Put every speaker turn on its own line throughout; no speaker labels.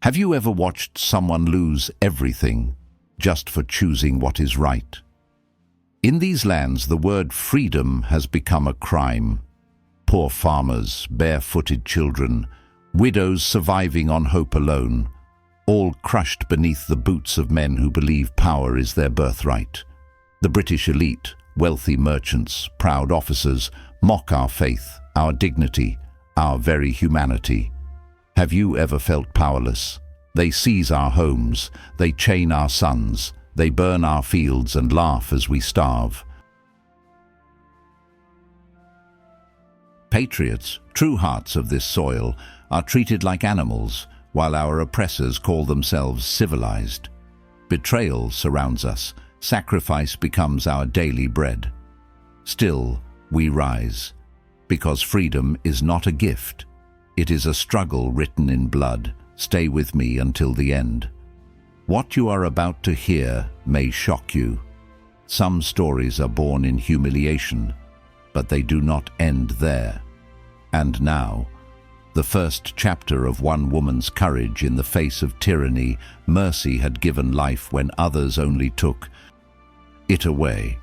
Have you ever watched someone lose everything just for choosing what is right? In these lands, the word freedom has become a crime. Poor farmers, barefooted children, widows surviving on hope alone, all crushed beneath the boots of men who believe power is their birthright. The British elite, wealthy merchants, proud officers, mock our faith, our dignity, our very humanity. Have you ever felt powerless? They seize our homes, they chain our sons, they burn our fields and laugh as we starve. Patriots, true hearts of this soil, are treated like animals, while our oppressors call themselves civilized. Betrayal surrounds us, sacrifice becomes our daily bread. Still, we rise, because freedom is not a gift. It is a struggle written in blood. Stay with me until the end. What you are about to hear may shock you. Some stories are born in humiliation, but they do not end there. And now, the first chapter of one woman's courage in the face of tyranny. Mercy had given life when others only took it away.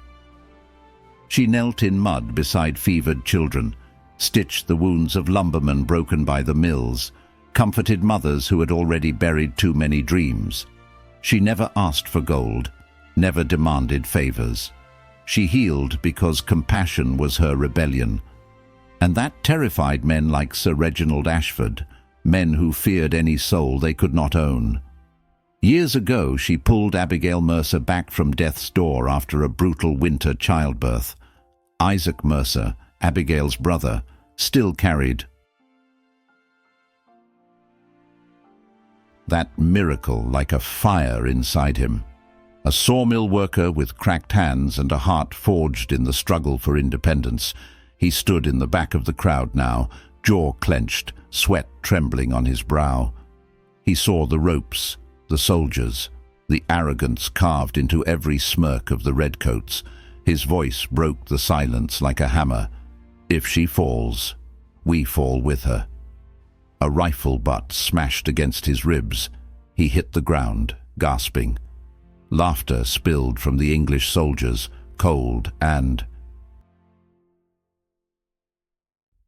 She knelt in mud beside fevered children, stitched the wounds of lumbermen broken by the mills, comforted mothers who had already buried too many dreams. She never asked for gold, never demanded favors. She healed because compassion was her rebellion. And that terrified men like Sir Reginald Ashford, men who feared any soul they could not own. Years ago, she pulled Abigail Mercer back from death's door after a brutal winter childbirth. Isaac Mercer, Abigail's brother, still carried that miracle like a fire inside him. A sawmill worker with cracked hands and a heart forged in the struggle for independence, he stood in the back of the crowd now, jaw clenched, sweat trembling on his brow. He saw the ropes, the soldiers, the arrogance carved into every smirk of the redcoats. His voice broke the silence like a hammer. If she falls, we fall with her. A rifle butt smashed against his ribs. He hit the ground, gasping. Laughter spilled from the English soldiers, cold and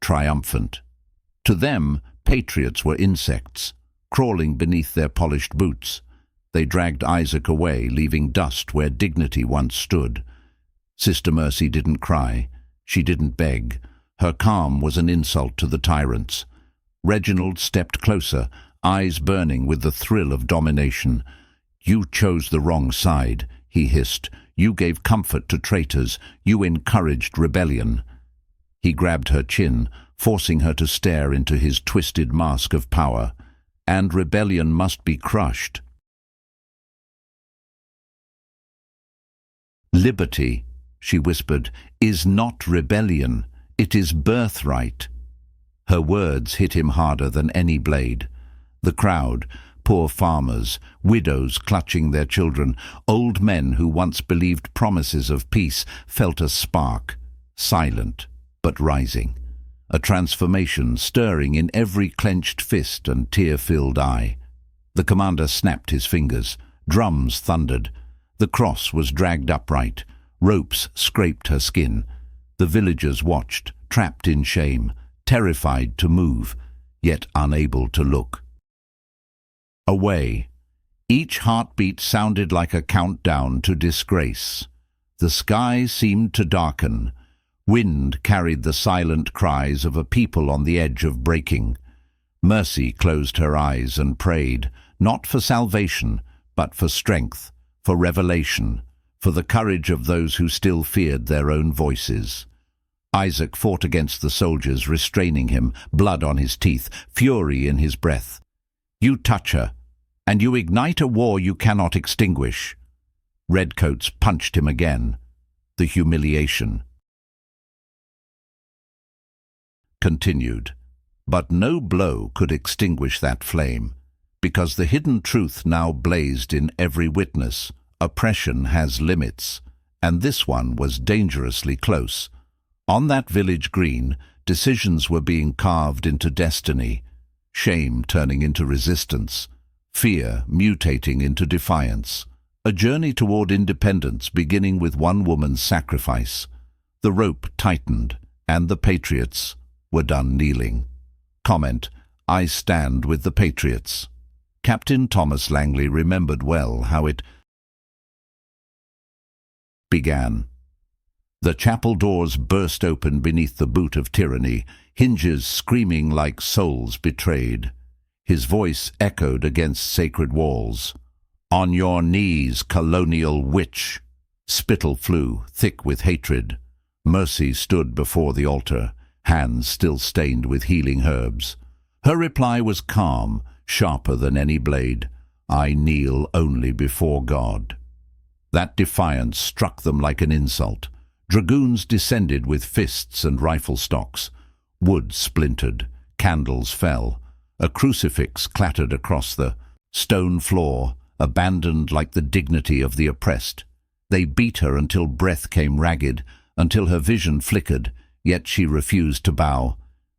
triumphant. To them, patriots were insects, crawling beneath their polished boots. They dragged Isaac away, leaving dust where dignity once stood. Sister Mercy didn't cry. She didn't beg. Her calm was an insult to the tyrants. Reginald stepped closer, eyes burning with the thrill of domination. "You chose the wrong side," he hissed. "You gave comfort to traitors. You encouraged rebellion." He grabbed her chin, forcing her to stare into his twisted mask of power. And rebellion must be crushed. "Liberty," she whispered, "is not rebellion. It is birthright." Her words hit him harder than any blade. The crowd, poor farmers, widows clutching their children, old men who once believed promises of peace, felt a spark, silent but rising. A transformation stirring in every clenched fist and tear-filled eye. The commander snapped his fingers. Drums thundered. The cross was dragged upright. Ropes scraped her skin. The villagers watched, trapped in shame, terrified to move, yet unable to look. Away. Each heartbeat sounded like a countdown to disgrace. The sky seemed to darken. Wind carried the silent cries of a people on the edge of breaking. Mercy closed her eyes and prayed, not for salvation, but for strength, for revelation, for the courage of those who still feared their own voices. Isaac fought against the soldiers, restraining him, blood on his teeth, fury in his breath. "You touch her, and you ignite a war you cannot extinguish." Redcoats punched him again. The humiliation continued. But no blow could extinguish that flame, because the hidden truth now blazed in every witness. Oppression has limits, and this one was dangerously close. On that village green, decisions were being carved into destiny, shame turning into resistance, fear mutating into defiance. A journey toward independence beginning with one woman's sacrifice. The rope tightened, and the Patriots were done kneeling. Comment: I stand with the Patriots. Captain Thomas Langley remembered well how it began. The chapel doors burst open beneath the boot of tyranny, hinges screaming like souls betrayed. His voice echoed against sacred walls. On your knees, colonial witch! Spittle flew, thick with hatred. Mercy stood before the altar, hands still stained with healing herbs. Her reply was calm, sharper than any blade. I kneel only before God. That defiance struck them like an insult. Dragoons descended with fists and rifle stocks. Wood splintered, candles fell. A crucifix clattered across the stone floor, abandoned like the dignity of the oppressed. They beat her until breath came ragged, until her vision flickered, yet she refused to bow.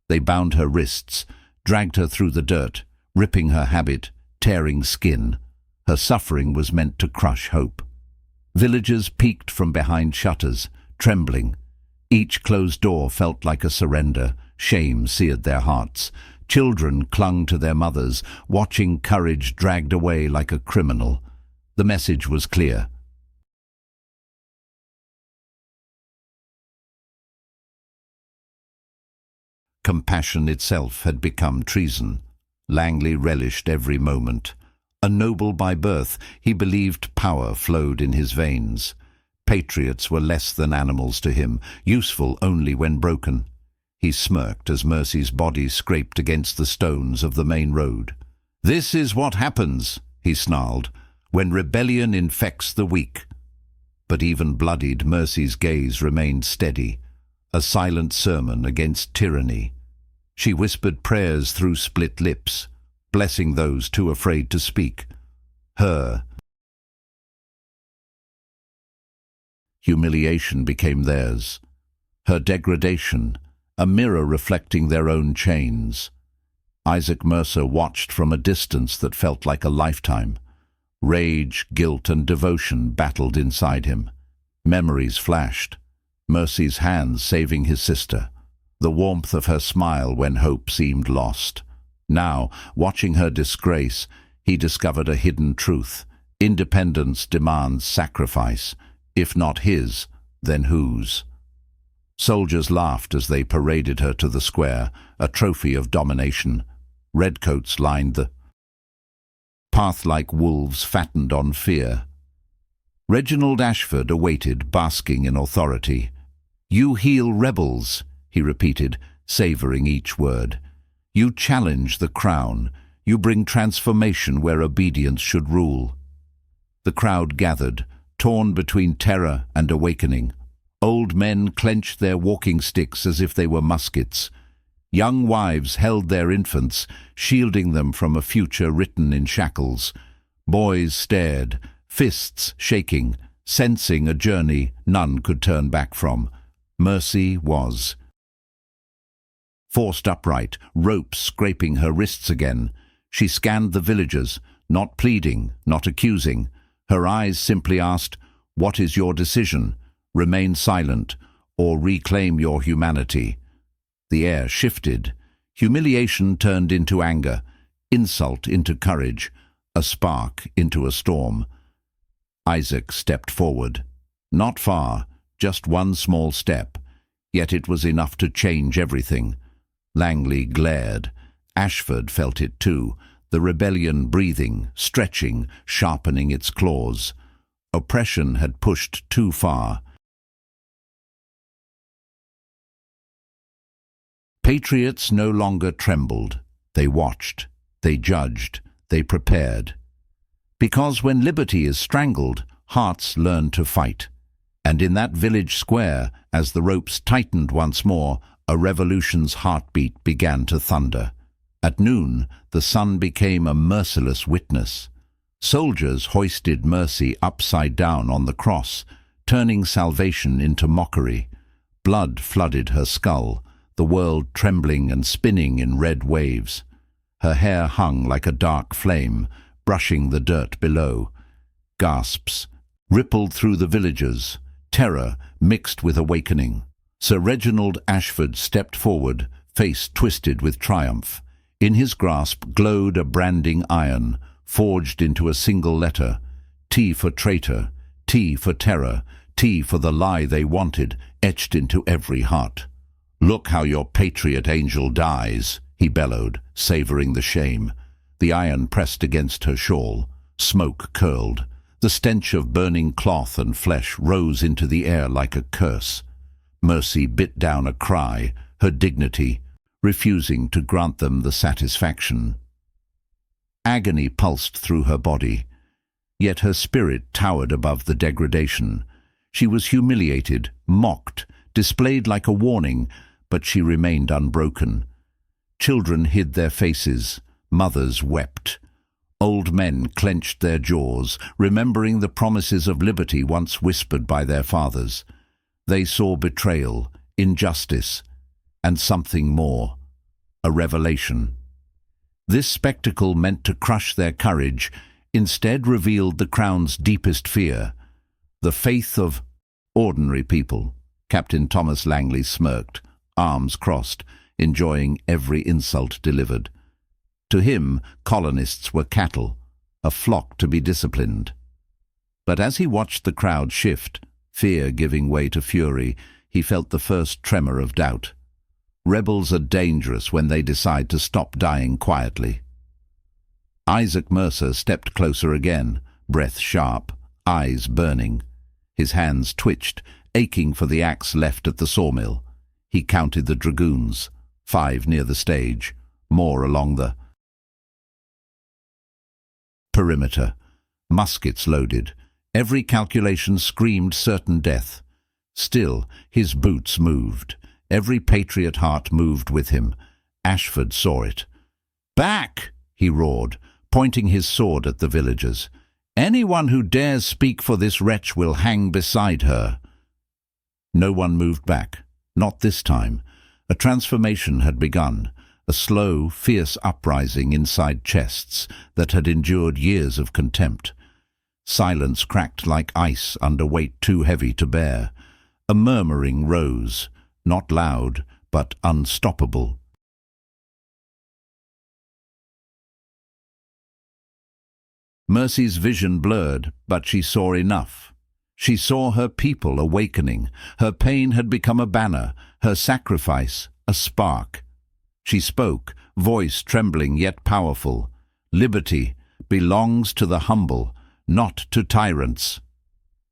They bound her wrists, dragged her through the dirt, ripping her habit, tearing skin. Her suffering was meant to crush hope. Villagers peeked from behind shutters, trembling. Each closed door felt like a surrender. Shame seared their hearts. Children clung to their mothers, watching courage dragged away like a criminal. The message was clear. Compassion itself had become treason. Langley relished every moment. A noble by birth, he believed power flowed in his veins. Patriots were less than animals to him, useful only when broken. He smirked as Mercy's body scraped against the stones of the main road. "This is what happens," he snarled, "when rebellion infects the weak." But even bloodied, Mercy's gaze remained steady, a silent sermon against tyranny. She whispered prayers through split lips, blessing those too afraid to speak. Her humiliation became theirs. Her degradation, a mirror reflecting their own chains. Isaac Mercer watched from a distance that felt like a lifetime. Rage, guilt, and devotion battled inside him. Memories flashed. Mercy's hands saving his sister. The warmth of her smile when hope seemed lost. Now, watching her disgrace, he discovered a hidden truth. Independence demands sacrifice. If not his, then whose? Soldiers laughed as they paraded her to the square, a trophy of domination. Redcoats lined the path like wolves fattened on fear. Reginald Ashford awaited, basking in authority. "You heal rebels," he repeated, savoring each word. "You challenge the crown. You bring transformation where obedience should rule." The crowd gathered, torn between terror and awakening. Old men clenched their walking sticks as if they were muskets. Young wives held their infants, shielding them from a future written in shackles. Boys stared, fists shaking, sensing a journey none could turn back from. Mercy was forced upright, ropes scraping her wrists again. She scanned the villagers, not pleading, not accusing. Her eyes simply asked, "What is your decision? Remain silent, or reclaim your humanity." The air shifted. Humiliation turned into anger, insult into courage, a spark into a storm. Isaac stepped forward. Not far, just one small step, yet it was enough to change everything. Langley glared. Ashford felt it too, the rebellion breathing, stretching, sharpening its claws. Oppression had pushed too far. Patriots no longer trembled. They watched, they judged, they prepared. Because when liberty is strangled, hearts learn to fight. And in that village square, as the ropes tightened once more, a revolution's heartbeat began to thunder. At noon, the sun became a merciless witness. Soldiers hoisted mercy upside down on the cross, turning salvation into mockery. Blood flooded her skull, the world trembling and spinning in red waves. Her hair hung like a dark flame, brushing the dirt below. Gasps rippled through the villagers, terror mixed with awakening. Sir Reginald Ashford stepped forward, face twisted with triumph. In his grasp glowed a branding iron, forged into a single letter. T for traitor, T for terror, T for the lie they wanted, etched into every heart. "Look how your patriot angel dies," he bellowed, savouring the shame. The iron pressed against her shawl. Smoke curled. The stench of burning cloth and flesh rose into the air like a curse. Mercy bit down a cry, her dignity, refusing to grant them the satisfaction. Agony pulsed through her body, yet her spirit towered above the degradation. She was humiliated, mocked, displayed like a warning, but she remained unbroken. Children hid their faces, mothers wept. Old men clenched their jaws, remembering the promises of liberty once whispered by their fathers. They saw betrayal, injustice, and something more, a revelation. This spectacle, meant to crush their courage, instead revealed the Crown's deepest fear, the faith of ordinary people. Captain Thomas Langley smirked, arms crossed, enjoying every insult delivered. To him, colonists were cattle, a flock to be disciplined. But as he watched the crowd shift, fear giving way to fury, he felt the first tremor of doubt. Rebels are dangerous when they decide to stop dying quietly. Isaac Mercer stepped closer again, breath sharp, eyes burning. His hands twitched, aching for the axe left at the sawmill. He counted the dragoons, 5 near the stage, more along the perimeter. Muskets loaded. Every calculation screamed certain death. Still, his boots moved. Every patriot heart moved with him. Ashford saw it. "Back!" he roared, pointing his sword at the villagers. "Anyone who dares speak for this wretch will hang beside her." No one moved back. Not this time. A transformation had begun, a slow, fierce uprising inside chests that had endured years of contempt. Silence cracked like ice under weight too heavy to bear. A murmuring rose, not loud, but unstoppable. Mercy's vision blurred, but she saw enough. She saw her people awakening. Her pain had become a banner, her sacrifice a spark. She spoke, voice trembling yet powerful. "Liberty belongs to the humble, not to tyrants."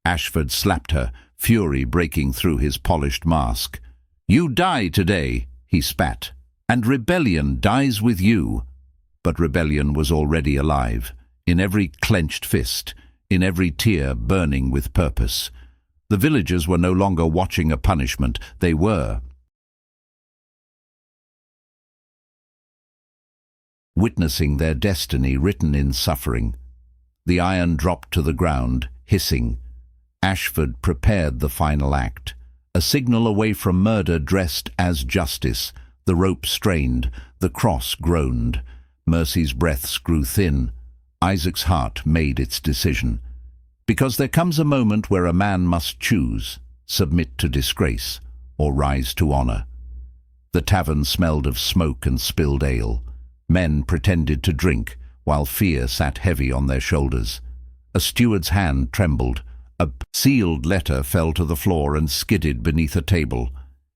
Ashford slapped her, fury breaking through his polished mask. "You die today," he spat, "and rebellion dies with you." But rebellion was already alive, in every clenched fist, in every tear burning with purpose. The villagers were no longer watching a punishment, they were witnessing their destiny written in suffering. The iron dropped to the ground, hissing. Ashford prepared the final act, a signal away from murder dressed as justice. The rope strained, the cross groaned. Mercy's breaths grew thin. Isaac's heart made its decision. Because there comes a moment where a man must choose, submit to disgrace, or rise to honor. The tavern smelled of smoke and spilled ale. Men pretended to drink, while fear sat heavy on their shoulders. A steward's hand trembled. A sealed letter fell to the floor and skidded beneath a table.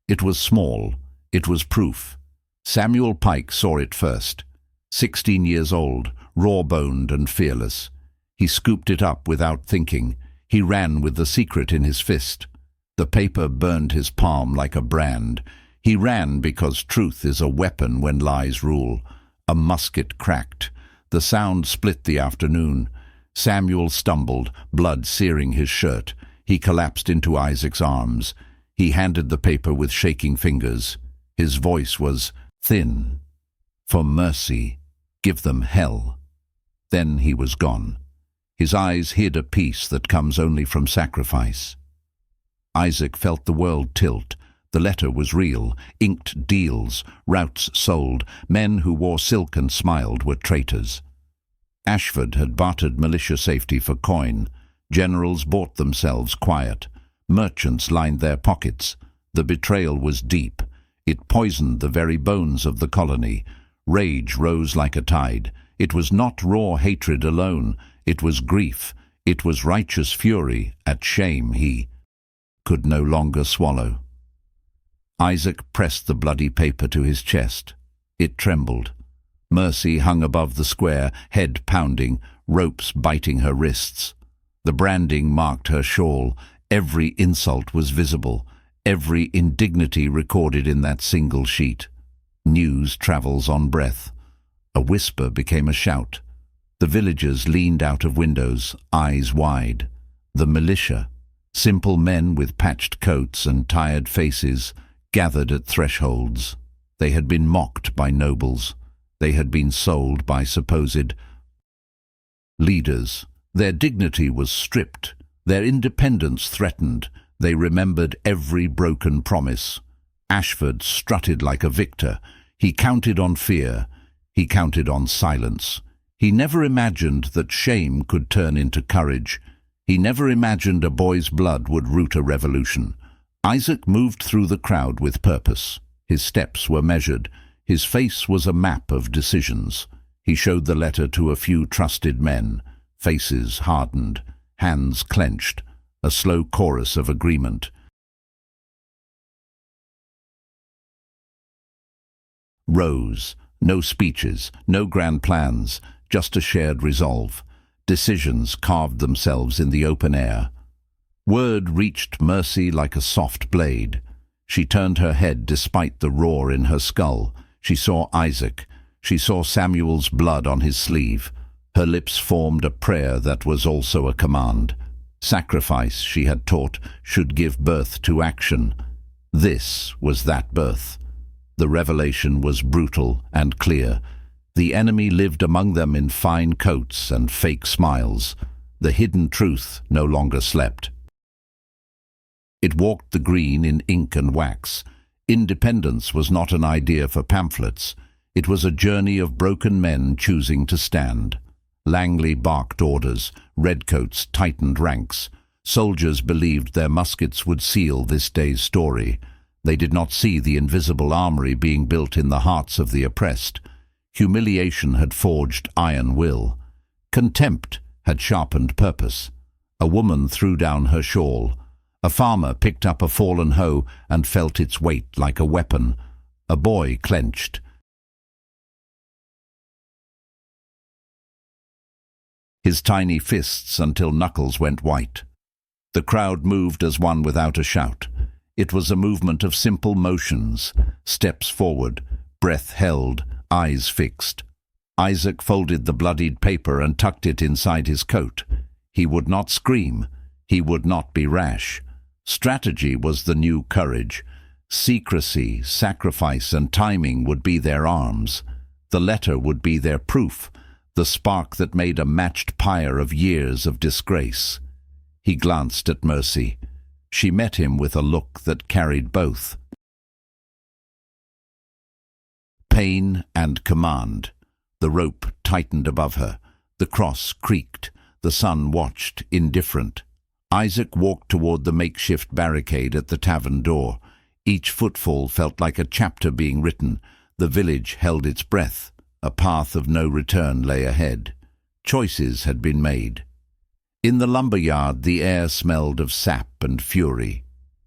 It was small. It was proof. Samuel Pike saw it first. 16 years old, raw-boned and fearless. He scooped it up without thinking. He ran with the secret in his fist. The paper burned his palm like a brand. He ran because truth is a weapon when lies rule. A musket cracked. The sound split the afternoon. Samuel stumbled, blood searing his shirt. He collapsed into Isaac's arms. He handed the paper with shaking fingers. His voice was thin. "For mercy, give them hell." Then he was gone. His eyes hid a peace that comes only from sacrifice. Isaac felt the world tilt. The letter was real. Inked deals, routes sold. Men who wore silk and smiled were traitors. Ashford had bartered militia safety for coin. Generals bought themselves quiet. Merchants lined their pockets. The betrayal was deep. It poisoned the very bones of the colony. Rage rose like a tide. It was not raw hatred alone. It was grief. It was righteous fury at shame he could no longer swallow. Isaac pressed the bloody paper to his chest. It trembled. Mercy hung above the square, head pounding, ropes biting her wrists. The branding marked her shawl. Every insult was visible, every indignity recorded in that single sheet. News travels on breath. A whisper became a shout. The villagers leaned out of windows, eyes wide. The militia, simple men with patched coats and tired faces, gathered at thresholds. They had been mocked by nobles. They had been sold by supposed leaders. Their dignity was stripped, their independence threatened. They remembered every broken promise. Ashford strutted like a victor. He counted on fear. He counted on silence. He never imagined that shame could turn into courage. He never imagined a boy's blood would root a revolution. Isaac moved through the crowd with purpose. His steps were measured. His face was a map of decisions. He showed the letter to a few trusted men. Faces hardened, hands clenched, a slow chorus of agreement. Rose. No speeches, no grand plans, just a shared resolve. Decisions carved themselves in the open air. Word reached Mercy like a soft blade. She turned her head despite the roar in her skull. She saw Isaac. She saw Samuel's blood on his sleeve. Her lips formed a prayer that was also a command. Sacrifice, she had taught, should give birth to action. This was that birth. The revelation was brutal and clear. The enemy lived among them in fine coats and fake smiles. The hidden truth no longer slept. It walked the green in ink and wax. Independence was not an idea for pamphlets. It was a journey of broken men choosing to stand. Langley barked orders. Redcoats tightened ranks. Soldiers believed their muskets would seal this day's story. They did not see the invisible armory being built in the hearts of the oppressed. Humiliation had forged iron will. Contempt had sharpened purpose. A woman threw down her shawl. A farmer picked up a fallen hoe and felt its weight like a weapon. A boy clenched. His tiny fists until knuckles went white. The crowd moved as one without a shout. It was a movement of simple motions, steps forward, breath held, eyes fixed. Isaac folded the bloodied paper and tucked it inside his coat. He would not scream. He would not be rash. Strategy was the new courage. Secrecy, sacrifice, and timing would be their arms. The letter would be their proof, the spark that made a matched pyre of years of disgrace. He glanced at Mercy. She met him with a look that carried both pain and command. The rope tightened above her. The cross creaked. The sun watched, indifferent. Isaac walked toward the makeshift barricade at the tavern door. Each footfall felt like a chapter being written. The village held its breath. A path of no return lay ahead. Choices had been made. In the lumberyard the air smelled of sap and fury.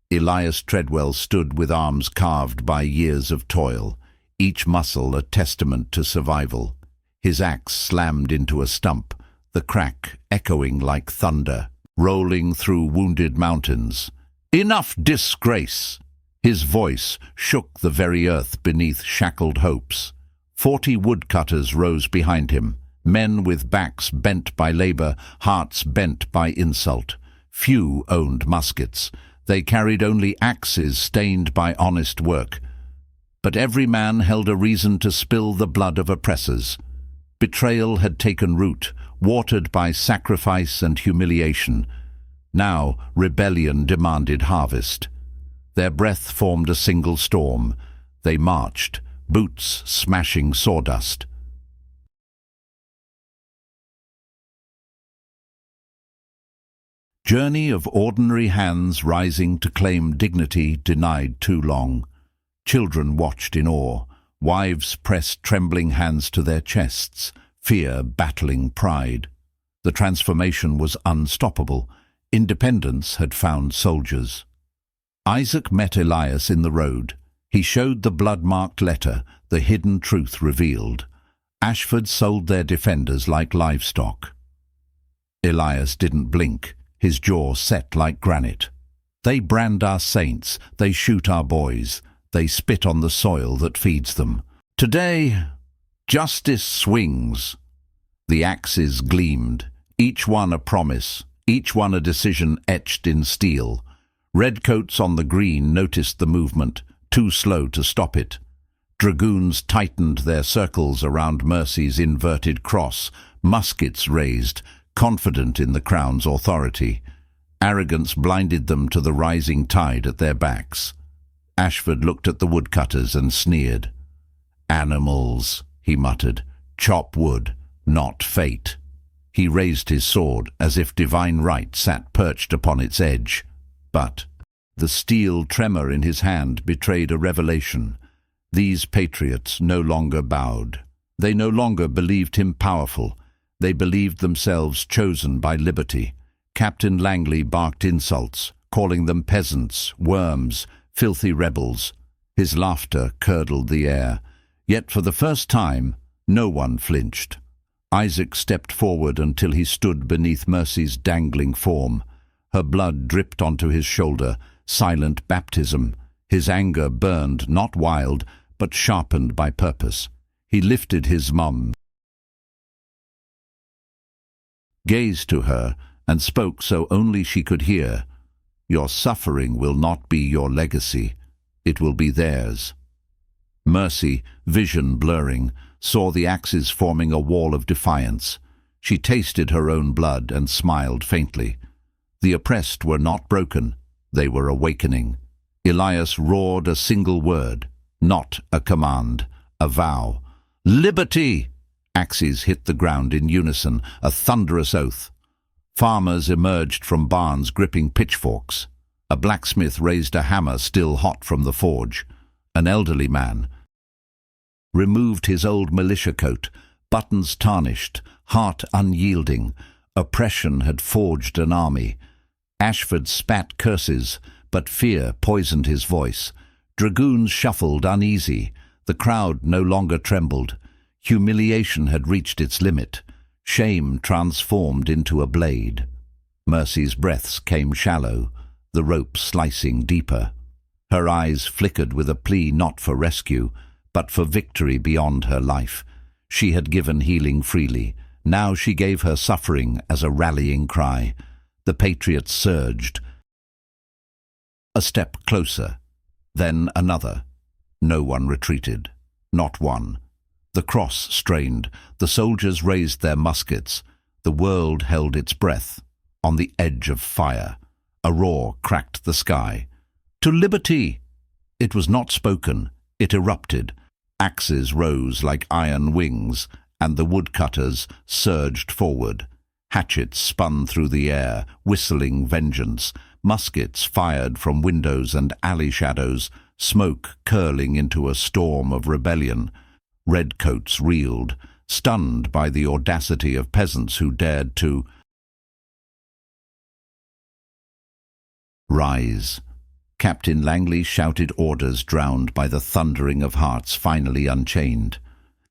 Elias Treadwell stood with arms carved by years of toil, each muscle a testament to survival. His axe slammed into a stump, the crack echoing like thunder, rolling through wounded mountains. "Enough disgrace!" His voice shook the very earth beneath shackled hopes. 40 woodcutters rose behind him. Men with backs bent by labor, hearts bent by insult. Few owned muskets. They carried only axes stained by honest work. But every man held a reason to spill the blood of oppressors. Betrayal had taken root, watered by sacrifice and humiliation. Now rebellion demanded harvest. Their breath formed a single storm. They marched, boots smashing sawdust. Journey of ordinary hands rising to claim dignity denied too long. Children watched in awe. Wives pressed trembling hands to their chests, fear battling pride. The transformation was unstoppable. Independence had found soldiers. Isaac met Elias in the road. He showed the blood-marked letter, the hidden truth revealed. Ashford sold their defenders like livestock. Elias didn't blink, his jaw set like granite. They brand our saints, they shoot our boys, they spit on the soil that feeds them. Today, justice swings. The axes gleamed, each one a promise, each one a decision etched in steel. Redcoats on the green noticed the movement, too slow to stop it. Dragoons tightened their circles around Mercy's inverted cross, muskets raised, confident in the Crown's authority. Arrogance blinded them to the rising tide at their backs. Ashford looked at the woodcutters and sneered. "Animals," he muttered. "Chop wood, not fate." He raised his sword as if divine right sat perched upon its edge. But the steel tremor in his hand betrayed a revelation. These patriots no longer bowed. They no longer believed him powerful. They believed themselves chosen by liberty. Captain Langley barked insults, calling them peasants, worms, filthy rebels. His laughter curdled the air. Yet for the first time, no one flinched. Isaac stepped forward until he stood beneath Mercy's dangling form. Her blood dripped onto his shoulder, silent baptism. His anger burned, not wild, but sharpened by purpose. He lifted his mum, gazed to her, and spoke so only she could hear. "Your suffering will not be your legacy. It will be theirs." Mercy, vision blurring, saw the axes forming a wall of defiance. She tasted her own blood and smiled faintly. The oppressed were not broken. They were awakening. Elias roared a single word, not a command, a vow. "Liberty!" Axes hit the ground in unison, a thunderous oath. Farmers emerged from barns gripping pitchforks. A blacksmith raised a hammer still hot from the forge. An elderly man removed his old militia coat, buttons tarnished, heart unyielding. Oppression had forged an army. Ashford spat curses, but fear poisoned his voice. Dragoons shuffled uneasy. The crowd no longer trembled. Humiliation had reached its limit. Shame transformed into a blade. Mercy's breaths came shallow, the rope slicing deeper. Her eyes flickered with a plea not for rescue, but for victory beyond her life. She had given healing freely. Now she gave her suffering as a rallying cry. The Patriots surged. A step closer, then another. No one retreated. Not one. The cross strained. The soldiers raised their muskets. The world held its breath, on the edge of fire. A roar cracked the sky. "To liberty!" It was not spoken. It erupted. Axes rose like iron wings, and the woodcutters surged forward. Hatchets spun through the air, whistling vengeance. Muskets fired from windows and alley shadows, smoke curling into a storm of rebellion. Redcoats reeled, stunned by the audacity of peasants who dared to rise. Captain Langley shouted orders drowned by the thundering of hearts finally unchained.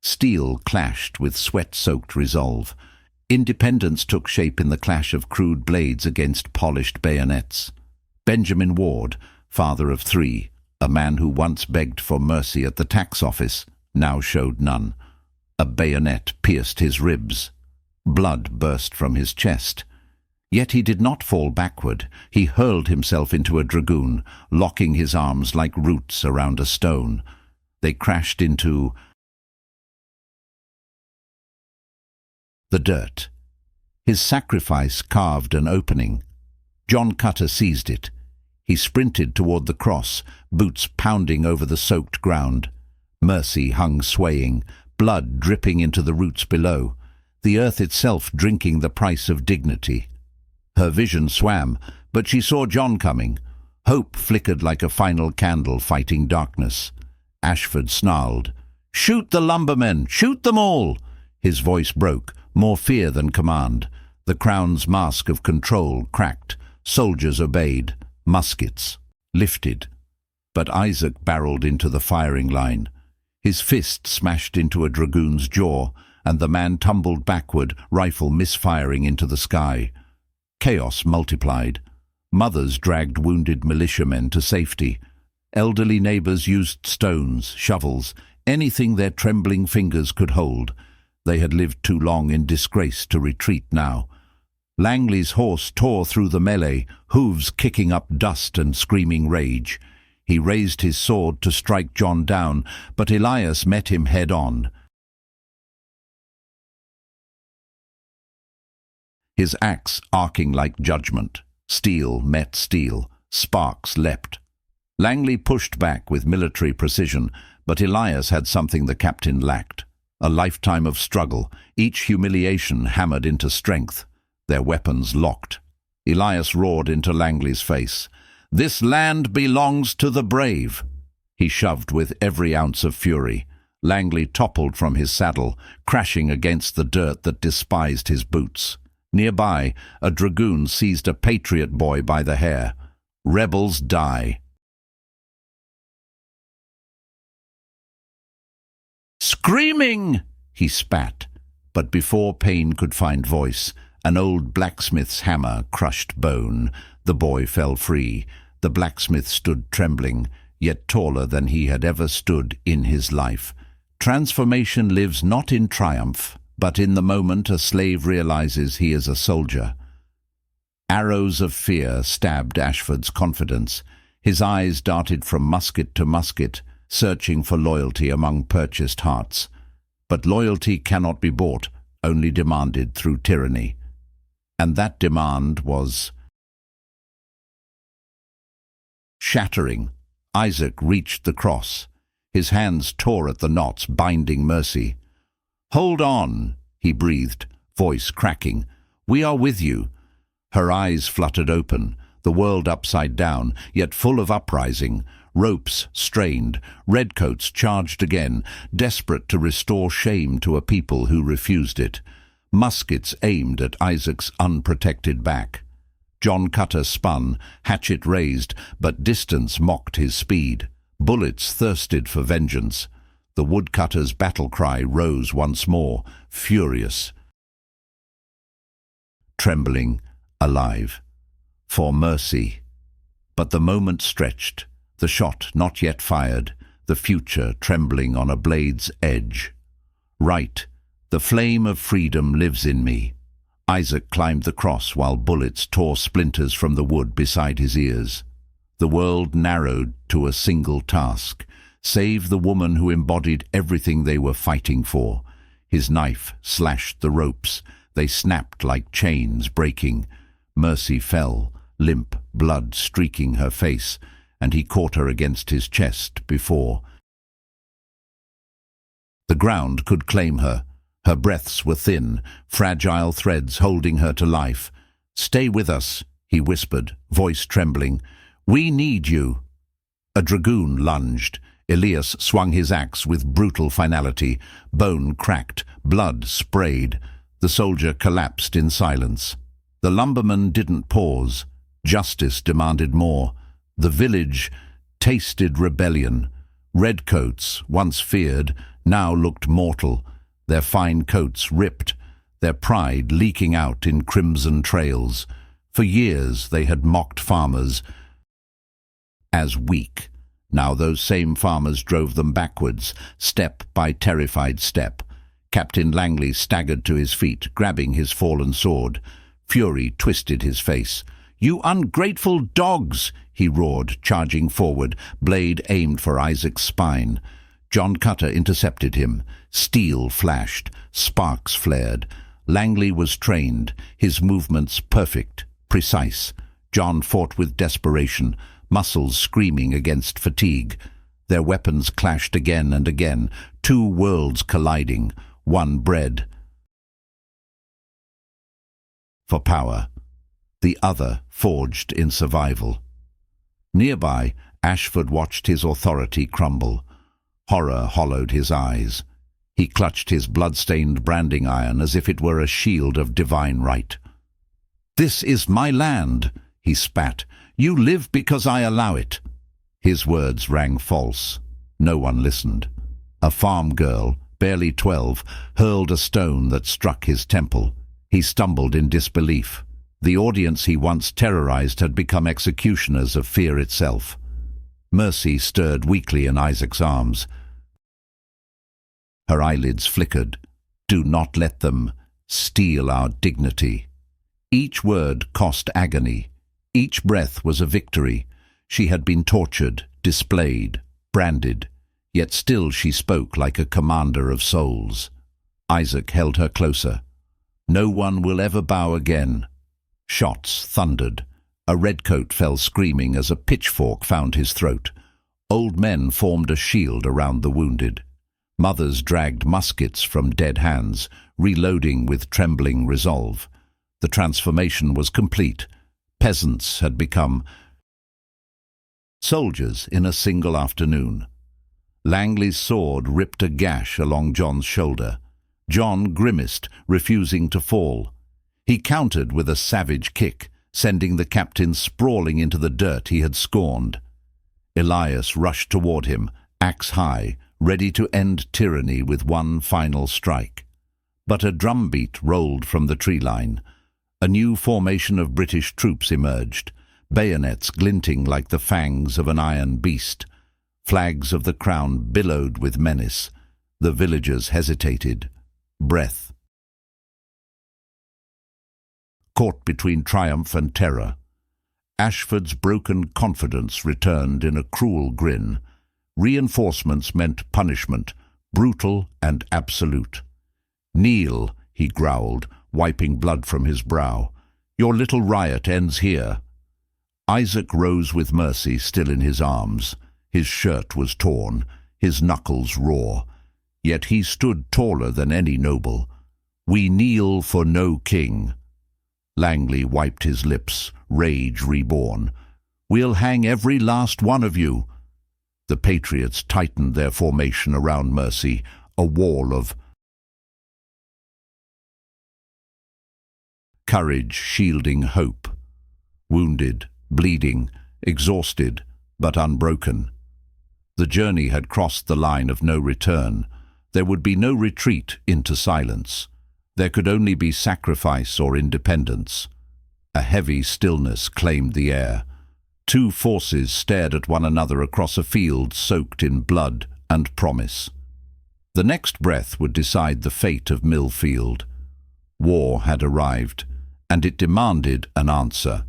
Steel clashed with sweat-soaked resolve. Independence took shape in the clash of crude blades against polished bayonets. Benjamin Ward, father of 3, a man who once begged for mercy at the tax office, now showed none. A bayonet pierced his ribs. Blood burst from his chest. Yet he did not fall backward. He hurled himself into a dragoon, locking his arms like roots around a stone. They crashed into the dirt. His sacrifice carved an opening. John Cutter seized it. He sprinted toward the cross, boots pounding over the soaked ground. Mercy hung swaying, blood dripping into the roots below, the earth itself drinking the price of dignity. Her vision swam, but she saw John coming. Hope flickered like a final candle fighting darkness. Ashford snarled, "Shoot the lumbermen! Shoot them all!" His voice broke, more fear than command. The Crown's mask of control cracked. Soldiers obeyed. Muskets lifted. But Isaac barreled into the firing line. His fist smashed into a dragoon's jaw, and the man tumbled backward, rifle misfiring into the sky. Chaos multiplied. Mothers dragged wounded militiamen to safety. Elderly neighbors used stones, shovels, anything their trembling fingers could hold. They had lived too long in disgrace to retreat now. Langley's horse tore through the melee, hooves kicking up dust and screaming rage. He raised his sword to strike John down, but Elias met him head-on. His axe arcing like judgment. Steel met steel. Sparks leapt. Langley pushed back with military precision, but Elias had something the captain lacked. A lifetime of struggle, each humiliation hammered into strength. Their weapons locked. Elias roared into Langley's face. "This land belongs to the brave." He shoved with every ounce of fury. Langley toppled from his saddle, crashing against the dirt that despised his boots. Nearby, a dragoon seized a Patriot boy by the hair. Rebels die. "Screaming!" he spat, but before pain could find voice, an old blacksmith's hammer crushed bone. The boy fell free. The blacksmith stood trembling, yet taller than he had ever stood in his life. Transformation lives not in triumph, but in the moment a slave realizes he is a soldier. Arrows of fear stabbed Ashford's confidence. His eyes darted from musket to musket, searching for loyalty among purchased hearts. But loyalty cannot be bought, only demanded through tyranny. And that demand was shattering. Isaac reached the cross. His hands tore at the knots binding Mercy. "Hold on," he breathed, voice cracking. "We are with you." Her eyes fluttered open, the world upside down, yet full of uprising. Ropes strained, redcoats charged again, desperate to restore shame to a people who refused it. Muskets aimed at Isaac's unprotected back. John Cutter spun, hatchet raised, but distance mocked his speed. Bullets thirsted for vengeance. The woodcutter's battle cry rose once more, furious, trembling, alive. For mercy. But the moment stretched, the shot not yet fired, the future trembling on a blade's edge. Right, the flame of freedom lives in me. Isaac climbed the cross while bullets tore splinters from the wood beside his ears. The world narrowed to a single task: save the woman who embodied everything they were fighting for. His knife slashed the ropes. They snapped like chains breaking. Mercy fell, limp, blood streaking her face, and he caught her against his chest before. The ground could claim her. Her breaths were thin, fragile threads holding her to life. "Stay with us," he whispered, voice trembling. "We need you." A dragoon lunged. Elias swung his axe with brutal finality. Bone cracked, blood sprayed. The soldier collapsed in silence. The lumberman didn't pause. Justice demanded more. The village tasted rebellion. Redcoats, once feared, now looked mortal. Their fine coats ripped, their pride leaking out in crimson trails. For years they had mocked farmers as weak. Now those same farmers drove them backwards, step by terrified step. Captain Langley staggered to his feet, grabbing his fallen sword. Fury twisted his face. "You ungrateful dogs!" he roared, charging forward, blade aimed for Isaac's spine. John Cutter intercepted him. Steel flashed, sparks flared. Langley was trained, his movements perfect, precise. John fought with desperation, muscles screaming against fatigue. Their weapons clashed again and again, two worlds colliding, one bred for power. the other forged in survival. Nearby, Ashford watched his authority crumble. Horror hollowed his eyes. He clutched his blood-stained branding iron as if it were a shield of divine right. "This is my land," he spat. "You live because I allow it." His words rang false. No one listened. A farm girl, barely 12, hurled a stone that struck his temple. He stumbled in disbelief. The audience he once terrorized had become executioners of fear itself. Mercy stirred weakly in Isaac's arms. Her eyelids flickered. "Do not let them steal our dignity." Each word cost agony. Each breath was a victory. She had been tortured, displayed, branded, yet still she spoke like a commander of souls. Isaac held her closer. "No one will ever bow again." Shots thundered. A redcoat fell screaming as a pitchfork found his throat. Old men formed a shield around the wounded. Mothers dragged muskets from dead hands, reloading with trembling resolve. The transformation was complete. Peasants had become soldiers in a single afternoon. Langley's sword ripped a gash along John's shoulder. John grimaced, refusing to fall. He countered with a savage kick, sending the captain sprawling into the dirt he had scorned. Elias rushed toward him, axe high, ready to end tyranny with one final strike. But a drumbeat rolled from the tree line. A new formation of British troops emerged, bayonets glinting like the fangs of an iron beast. Flags of the crown billowed with menace. The villagers hesitated. Breath caught between triumph and terror. Ashford's broken confidence returned in a cruel grin. Reinforcements meant punishment, brutal and absolute. "Kneel," he growled, wiping blood from his brow. "Your little riot ends here." Isaac rose with Mercy still in his arms. His shirt was torn, his knuckles raw. Yet he stood taller than any noble. "We kneel for no king." Langley wiped his lips, rage reborn. "We'll hang every last one of you." The Patriots tightened their formation around Mercy, a wall of courage shielding hope. Wounded, bleeding, exhausted, but unbroken. The journey had crossed the line of no return. There would be no retreat into silence. There could only be sacrifice or independence. A heavy stillness claimed the air. Two forces stared at one another across a field soaked in blood and promise. The next breath would decide the fate of Millfield. War had arrived, and it demanded an answer.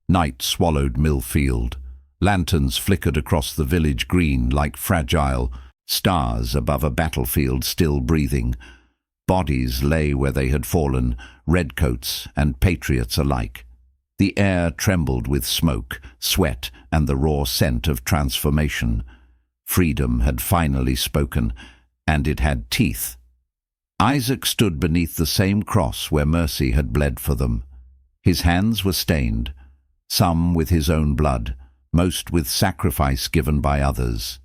Night swallowed Millfield. Lanterns flickered across the village green like fragile stars above a battlefield still breathing. Bodies lay where they had fallen, redcoats and patriots alike. The air trembled with smoke, sweat, and the raw scent of transformation. Freedom had finally spoken, and it had teeth. Isaac stood beneath the same cross where Mercy had bled for them. His hands were stained, some with his own blood, most with sacrifice given by others.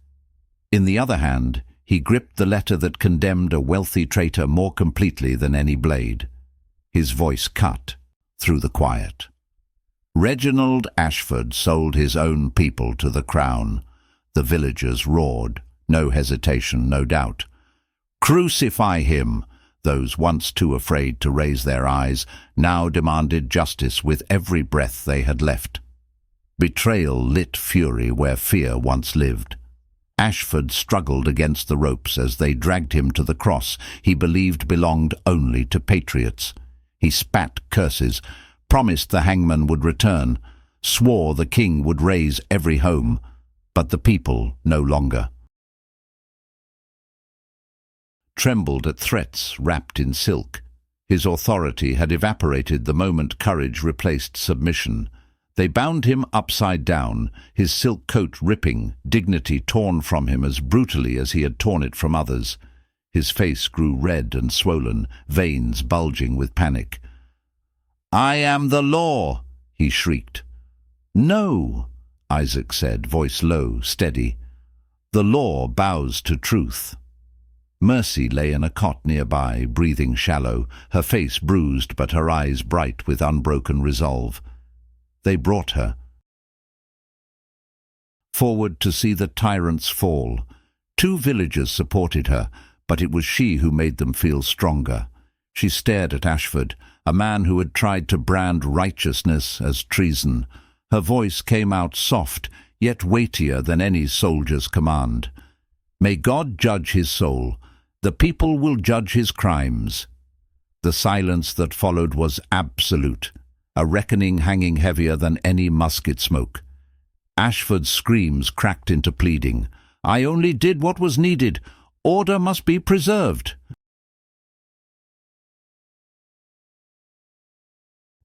In the other hand, he gripped the letter that condemned a wealthy traitor more completely than any blade. His voice cut through the quiet. Reginald Ashford sold his own people to the crown. The villagers roared, no hesitation, no doubt. "Crucify him!" Those once too afraid to raise their eyes now demanded justice with every breath they had left. Betrayal lit fury where fear once lived. Ashford struggled against the ropes as they dragged him to the cross he believed belonged only to patriots. He spat curses, promised the hangman would return, swore the king would raise every home, but the people no longer. Trembled at threats wrapped in silk. His authority had evaporated the moment courage replaced submission. They bound him upside down, his silk coat ripping, dignity torn from him as brutally as he had torn it from others. His face grew red and swollen, veins bulging with panic. "I am the law," he shrieked. "No," Isaac said, voice low, steady. "The law bows to truth." Mercy lay in a cot nearby, breathing shallow, her face bruised but her eyes bright with unbroken resolve. They brought her forward to see the tyrants fall. 2 villagers supported her, but it was she who made them feel stronger. She stared at Ashford, a man who had tried to brand righteousness as treason. Her voice came out soft, yet weightier than any soldier's command. "May God judge his soul. The people will judge his crimes." The silence that followed was absolute, a reckoning hanging heavier than any musket smoke. Ashford's screams cracked into pleading. "I only did what was needed. Order must be preserved."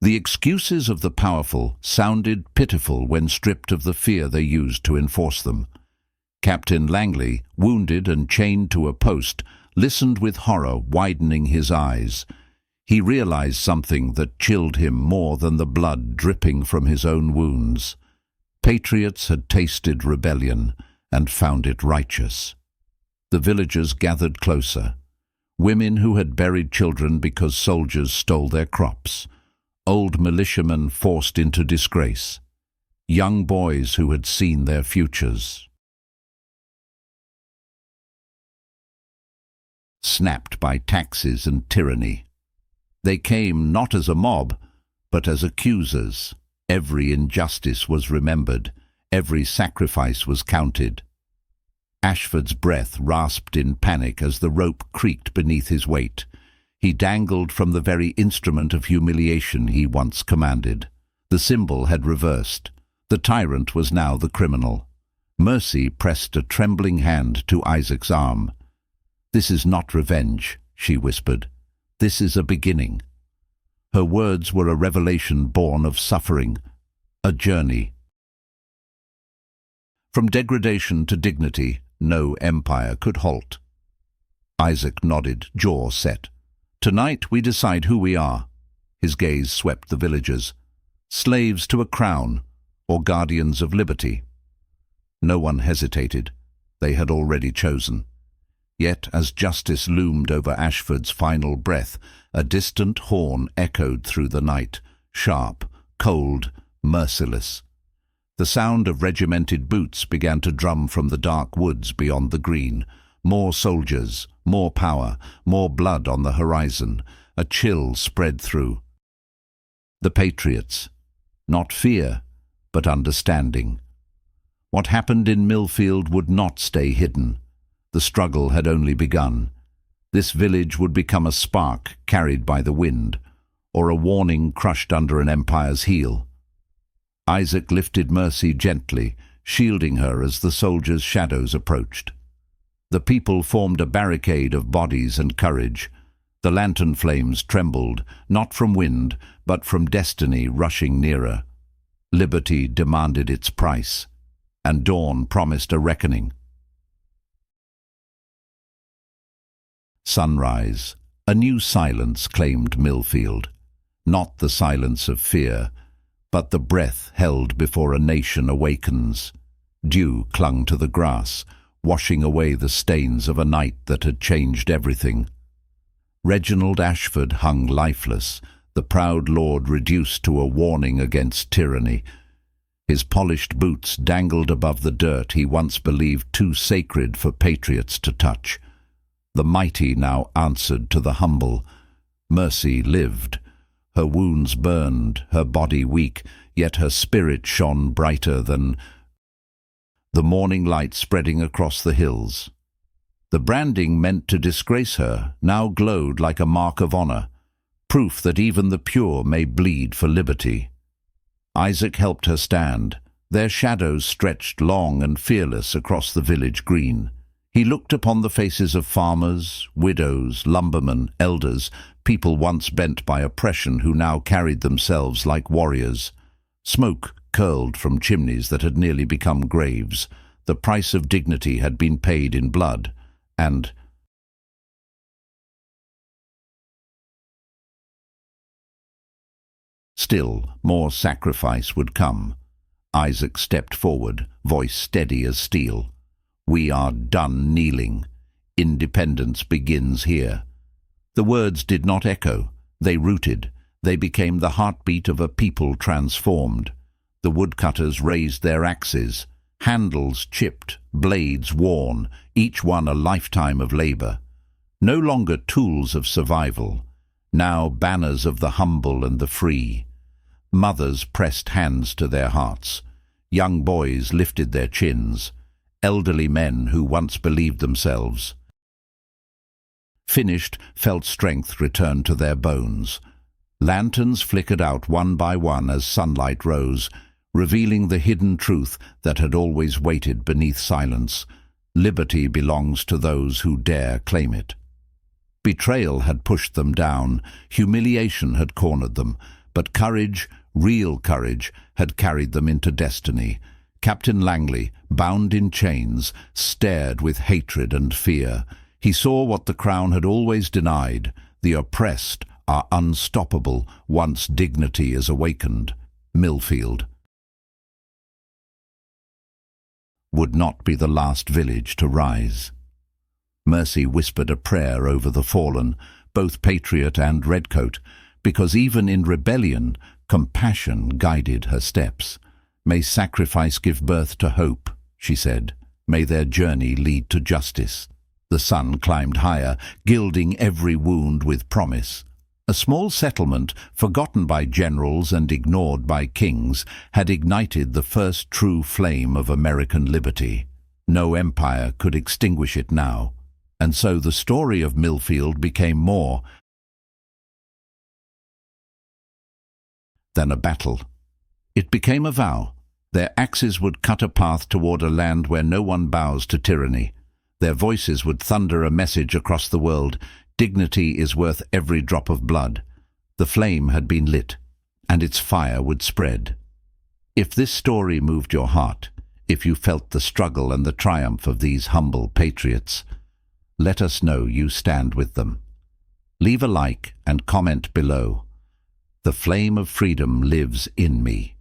The excuses of the powerful sounded pitiful when stripped of the fear they used to enforce them. Captain Langley, wounded and chained to a post, listened with horror widening his eyes. He realized something that chilled him more than the blood dripping from his own wounds. Patriots had tasted rebellion and found it righteous. The villagers gathered closer. Women who had buried children because soldiers stole their crops. Old militiamen forced into disgrace. Young boys who had seen their futures snapped by taxes and tyranny. They came not as a mob, but as accusers. Every injustice was remembered. Every sacrifice was counted. Ashford's breath rasped in panic as the rope creaked beneath his weight. He dangled from the very instrument of humiliation he once commanded. The symbol had reversed. The tyrant was now the criminal. Mercy pressed a trembling hand to Isaac's arm. "This is not revenge," she whispered. "This is a beginning." Her words were a revelation born of suffering, a journey. From degradation to dignity, no empire could halt. Isaac nodded, jaw set. "Tonight we decide who we are." His gaze swept the villagers. Slaves to a crown, or guardians of liberty? No one hesitated. They had already chosen. Yet, as justice loomed over Ashford's final breath, a distant horn echoed through the night, sharp, cold, merciless. The sound of regimented boots began to drum from the dark woods beyond the green. More soldiers, more power, more blood on the horizon. A chill spread through. The Patriots. Not fear, but understanding. What happened in Millfield would not stay hidden. The struggle had only begun. This village would become a spark carried by the wind, or a warning crushed under an empire's heel. Isaac lifted Mercy gently, shielding her as the soldiers' shadows approached. The people formed a barricade of bodies and courage. The lantern flames trembled, not from wind, but from destiny rushing nearer. Liberty demanded its price, and dawn promised a reckoning. Sunrise. A new silence claimed Millfield. Not the silence of fear, but the breath held before a nation awakens. Dew clung to the grass, washing away the stains of a night that had changed everything. Reginald Ashford hung lifeless, the proud lord reduced to a warning against tyranny. His polished boots dangled above the dirt he once believed too sacred for patriots to touch. The mighty now answered to the humble. Mercy lived. Her wounds burned, her body weak, yet her spirit shone brighter than the morning light spreading across the hills. The branding meant to disgrace her now glowed like a mark of honor, proof that even the pure may bleed for liberty. Isaac helped her stand. Their shadows stretched long and fearless across the village green. He looked upon the faces of farmers, widows, lumbermen, elders, people once bent by oppression who now carried themselves like warriors. Smoke curled from chimneys that had nearly become graves. The price of dignity had been paid in blood, and Still, more sacrifice would come. Isaac stepped forward, voice steady as steel. "We are done kneeling. Independence begins here." The words did not echo. They rooted. They became the heartbeat of a people transformed. The woodcutters raised their axes, handles chipped, blades worn, each one a lifetime of labor. No longer tools of survival, now banners of the humble and the free. Mothers pressed hands to their hearts. Young boys lifted their chins. Elderly men who once believed themselves, finished, felt strength return to their bones. Lanterns flickered out one by one as sunlight rose, revealing the hidden truth that had always waited beneath silence. Liberty belongs to those who dare claim it. Betrayal had pushed them down, humiliation had cornered them, but courage, real courage, had carried them into destiny. Captain Langley, bound in chains, stared with hatred and fear. He saw what the Crown had always denied: the oppressed are unstoppable once dignity is awakened. Millfield would not be the last village to rise. Mercy whispered a prayer over the fallen, both Patriot and Redcoat, because even in rebellion, compassion guided her steps. "May sacrifice give birth to hope," she said. "May their journey lead to justice." The sun climbed higher, gilding every wound with promise. A small settlement, forgotten by generals and ignored by kings, had ignited the first true flame of American liberty. No empire could extinguish it now. And so the story of Millfield became more than a battle. It became a vow. Their axes would cut a path toward a land where no one bows to tyranny. Their voices would thunder a message across the world: dignity is worth every drop of blood. The flame had been lit, and its fire would spread. If this story moved your heart, if you felt the struggle and the triumph of these humble patriots, let us know you stand with them. Leave a like and comment below. The flame of freedom lives in me.